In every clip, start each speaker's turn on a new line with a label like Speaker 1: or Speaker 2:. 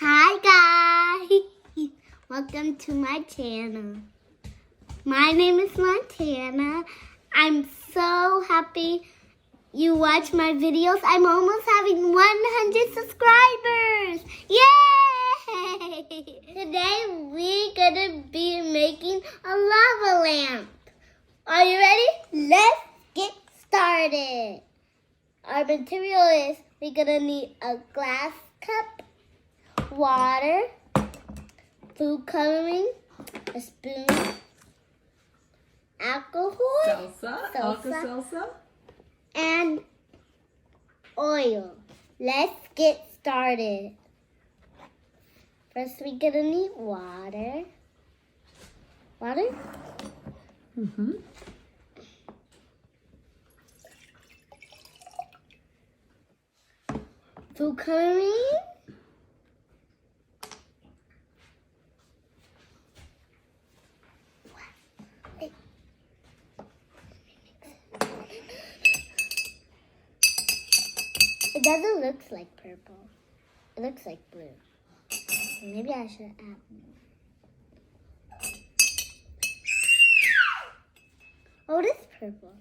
Speaker 1: Hi guys, welcome to my channel. My name is Montana. I'm so happy you watch my videos. I'm almost having 100 subscribers. Yay! Today we're gonna be making a lava lamp. Are you ready? Let's get started. Our material is we're gonna need a glass cup, water, food coloring, a spoon, alcohol,
Speaker 2: Salsa, Alka-Seltzer.
Speaker 1: and oil. Let's get started. First, we're gonna need water. Water?
Speaker 2: Mm-hmm.
Speaker 1: Food coloring. It doesn't look like purple. It looks like blue. Maybe I should add more. Oh, it is purple.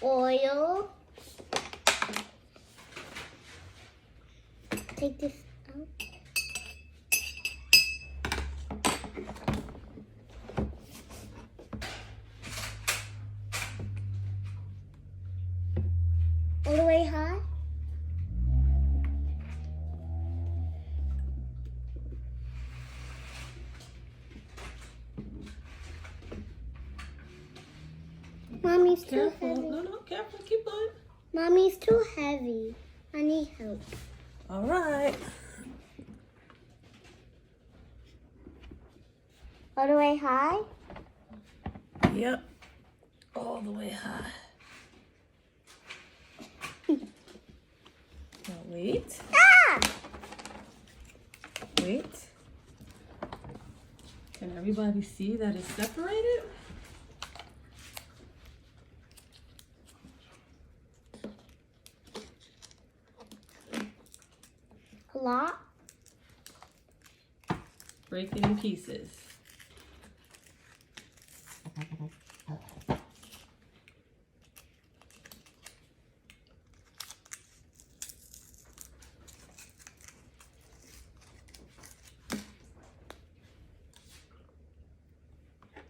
Speaker 1: Oil. Take this out. All the way high. Mommy's too
Speaker 2: Careful.
Speaker 1: heavy.
Speaker 2: No, careful. Keep going.
Speaker 1: Mommy's too heavy. I need help.
Speaker 2: All right.
Speaker 1: All the way high.
Speaker 2: Yep. All the way high. Now wait.
Speaker 1: Ah!
Speaker 2: Wait. Can everybody see that it's separated?
Speaker 1: A lot.
Speaker 2: Break it in pieces.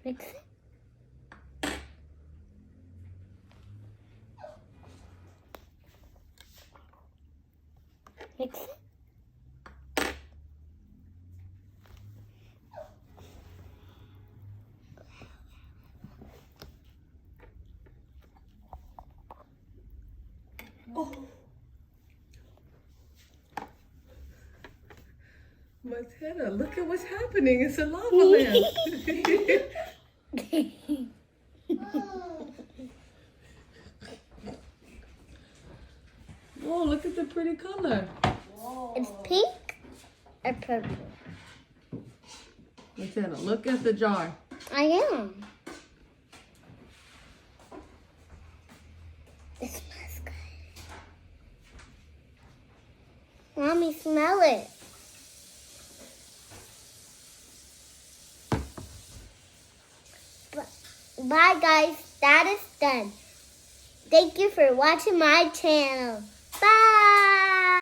Speaker 1: Mix it. Mix it.
Speaker 2: Oh. Montana, look at what's happening. It's a lava lamp. Whoa, look at the pretty color.
Speaker 1: It's pink or purple.
Speaker 2: Montana, look at the jar.
Speaker 1: I am. It smells good. Mommy, smell it. Bye guys, that is done. Thank you for watching my channel.